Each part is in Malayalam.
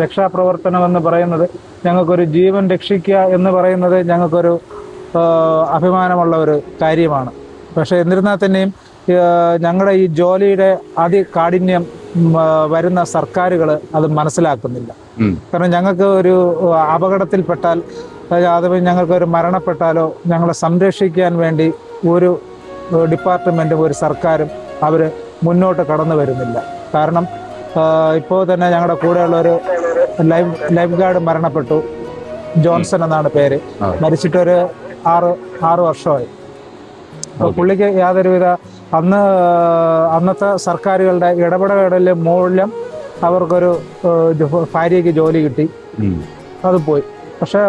രക്ഷാപ്രവർത്തനം എന്ന് പറയുന്നത് ഞങ്ങൾക്കൊരു ജീവൻ രക്ഷിക്കുക എന്ന് പറയുന്നത് ഞങ്ങൾക്കൊരു അഭിമാനമുള്ള ഒരു കാര്യമാണ്. പക്ഷേ എന്നിരുന്നാൽ തന്നെയും ഞങ്ങളുടെ ഈ ജോലിയുടെ അതികാഠിന്യം വരുന്ന സർക്കാരുകൾ അത് മനസ്സിലാക്കുന്നില്ല. കാരണം ഞങ്ങൾക്ക് ഒരു അപകടത്തിൽപ്പെട്ടാൽ അഥവാ ഞങ്ങൾക്കൊരു മരണപ്പെട്ടാലോ ഞങ്ങളെ സംരക്ഷിക്കാൻ വേണ്ടി ഒരു ഡിപ്പാർട്ട്മെൻറ്റും ഒരു സർക്കാരും അവർ മുന്നോട്ട് കടന്നു വരുന്നില്ല. കാരണം ഇപ്പോൾ തന്നെ ഞങ്ങളുടെ കൂടെയുള്ളൊരു ലൈഫ് ഗാർഡ് മരണപ്പെട്ടു. ജോൺസൺ എന്നാണ് പേര്. മരിച്ചിട്ടൊരു ആറ് വർഷമായി. അപ്പോൾ പുള്ളിക്ക് യാതൊരുവിധ അന്നത്തെ സർക്കാരുകളുടെ ഇടപെടലിൻ്റെ മൂലം അവർക്കൊരു ഭാര്യയ്ക്ക് ജോലി കിട്ടി, അത് പോയി. പക്ഷെ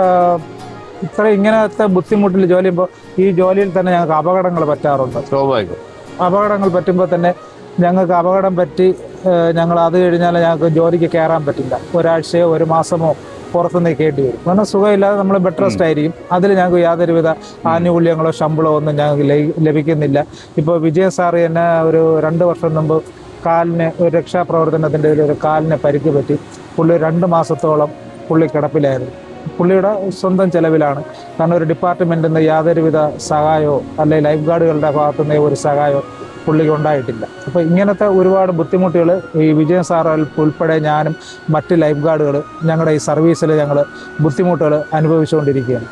ഇങ്ങനത്തെ ബുദ്ധിമുട്ടിൽ ജോലി ചെയ്യുമ്പോൾ ഈ ജോലിയിൽ തന്നെ ഞങ്ങൾക്ക് അപകടങ്ങൾ പറ്റാറുണ്ട്. സ്വാഭാവികം. അപകടങ്ങൾ പറ്റുമ്പോൾ തന്നെ ഞങ്ങൾക്ക് അപകടം പറ്റി ഞങ്ങൾ അത് കഴിഞ്ഞാൽ ഞങ്ങൾക്ക് ജോലിക്ക് കയറാൻ പറ്റില്ല. ഒരാഴ്ചയോ ഒരു മാസമോ പുറത്തുനിന്ന് കേട്ടി വരും. കാരണം സുഖമില്ലാതെ നമ്മൾ ബെഡ് റെസ്റ്റ് ആയിരിക്കും. അതിൽ ഞങ്ങൾക്ക് യാതൊരുവിധ ആനുകൂല്യങ്ങളോ ശമ്പളമോ ഒന്നും ഞങ്ങൾക്ക് ലഭിക്കുന്നില്ല. ഇപ്പോൾ വിജയൻ സാറ് തന്നെ ഒരു 2 വർഷം മുമ്പ് കാലിന് ഒരു രക്ഷാപ്രവർത്തനത്തിൻ്റെ ഒരു കാലിന് പരിക്ക് പറ്റി. പുള്ളി 2 മാസത്തോളം പുള്ളി കിടപ്പിലായിരുന്നു. പുള്ളിയുടെ സ്വന്തം ചെലവിലാണ്. കാരണം ഒരു ഡിപ്പാർട്ട്മെൻറ്റിൽ നിന്ന് യാതൊരുവിധ സഹായമോ അല്ലെങ്കിൽ ലൈഫ് ഗാർഡുകളുടെ ഭാഗത്തുനിന്ന് ഒരു സഹായമോ പുള്ളിക്ക് ഉണ്ടായിട്ടില്ല. അപ്പോൾ ഇങ്ങനത്തെ ഒരുപാട് ബുദ്ധിമുട്ടുകൾ ഈ വിജയൻ സാർ ഉൾപ്പെടെ ഞാനും മറ്റ് ലൈഫ് ഗാർഡുകൾ ഞങ്ങളുടെ ഈ സർവീസിൽ ഞങ്ങൾ ബുദ്ധിമുട്ടുകൾ അനുഭവിച്ചുകൊണ്ടിരിക്കുകയാണ്.